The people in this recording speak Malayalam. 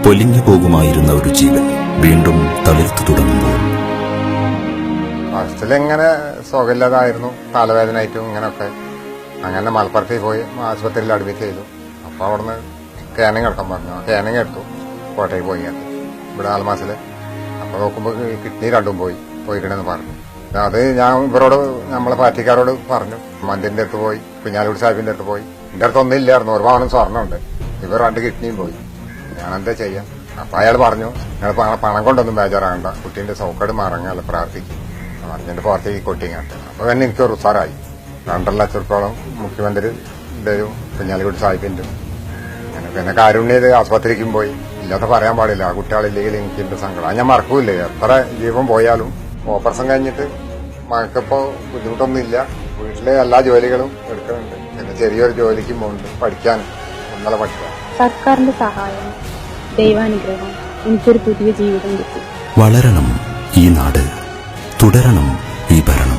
പൊലിഞ്ഞു പോകുമായിരുന്ന ഒരു ജീവൻ വീണ്ടും തളിർത്തു തുടങ്ങുമ്പോൾ ഫസ്റ്റിലിങ്ങനെ സുഖമില്ലാതായിരുന്നു, തലവേദനയായിട്ടും ഇങ്ങനെയൊക്കെ. അങ്ങനെ മലപ്പുറത്തിൽ പോയി ആശുപത്രിയിൽ അഡ്മിറ്റ് ചെയ്തു. അപ്പോൾ അവിടുന്ന് സ്കാനിങ് എടുക്കാൻ പറഞ്ഞു. സ്കാനിങ് എടുത്തു. കോട്ടയ്ക്ക് പോയി ഇവിടെ ആൽമാസിൽ. അപ്പോൾ നോക്കുമ്പോൾ കിഡ്നി രണ്ടും പോയിക്കണെന്ന് പറഞ്ഞു. അത് ഞാൻ ഇവരോട് നമ്മളെ പാർട്ടിക്കാരോട് പറഞ്ഞു. മന്തിന്റെ അടുത്ത് പോയി, കുഞ്ഞാലൂർ സാഹിബിന്റെ അടുത്ത് പോയി. എന്റെ അടുത്ത് ഒന്നും ഇല്ലായിരുന്നു, ഒരു പവനും സ്വർണ്ണമുണ്ട്. ഇവർ 2 കിഡ്നിയും പോയി. ഞാനെന്താ ചെയ്യാം? അപ്പൊ അയാൾ പറഞ്ഞു, നിങ്ങൾ പണം കൊണ്ടൊന്നും ബേജാറാകണ്ട, കുട്ടീന്റെ സൗക്കട് മറങ്ങാല്ല, പ്രാർത്ഥിക്കും പറഞ്ഞിട്ട് പുറത്തേക്ക് കൊട്ടിങ്ങാട്ട്. അപ്പൊ തന്നെ എനിക്കൊരു ഉസാറായി. 2.5 ലക്ഷത്തോളം മുഖ്യമന്ത്രിയുടെയും കുഞ്ഞാലിക്കുട്ടി സാഹിബിന്റെ. അങ്ങനെ പിന്നെ കാരുണ്യത് ആസ്പത്രിക്കും പോയി. ഇല്ലാത്ത പറയാൻ പാടില്ല, ആ കുട്ടികളില്ലെങ്കിൽ എനിക്ക് എന്റെ സങ്കടം. അത് ഞാൻ മറക്കൂല്ലേ. എത്ര ജീവൻ പോയാലും ഓപ്പറേഷൻ കഴിഞ്ഞിട്ട് മകൾക്കിപ്പോ ബുദ്ധിമുട്ടൊന്നുമില്ല. വീട്ടിലെ എല്ലാ ജോലികളും എടുക്കുന്നുണ്ട്. പിന്നെ ചെറിയൊരു ജോലിക്കും പോകുന്നുണ്ട്. പഠിക്കാനും ഇന്നലെ പഠിക്കാൻ. സർക്കാരിന്റെ സഹായം, ദൈവാനുഗ്രഹം, എനിക്കൊരു പുതിയ ജീവിതം കിട്ടി. വളരണം ഈ നാട്, തുടരണം ഈ ഭരണം.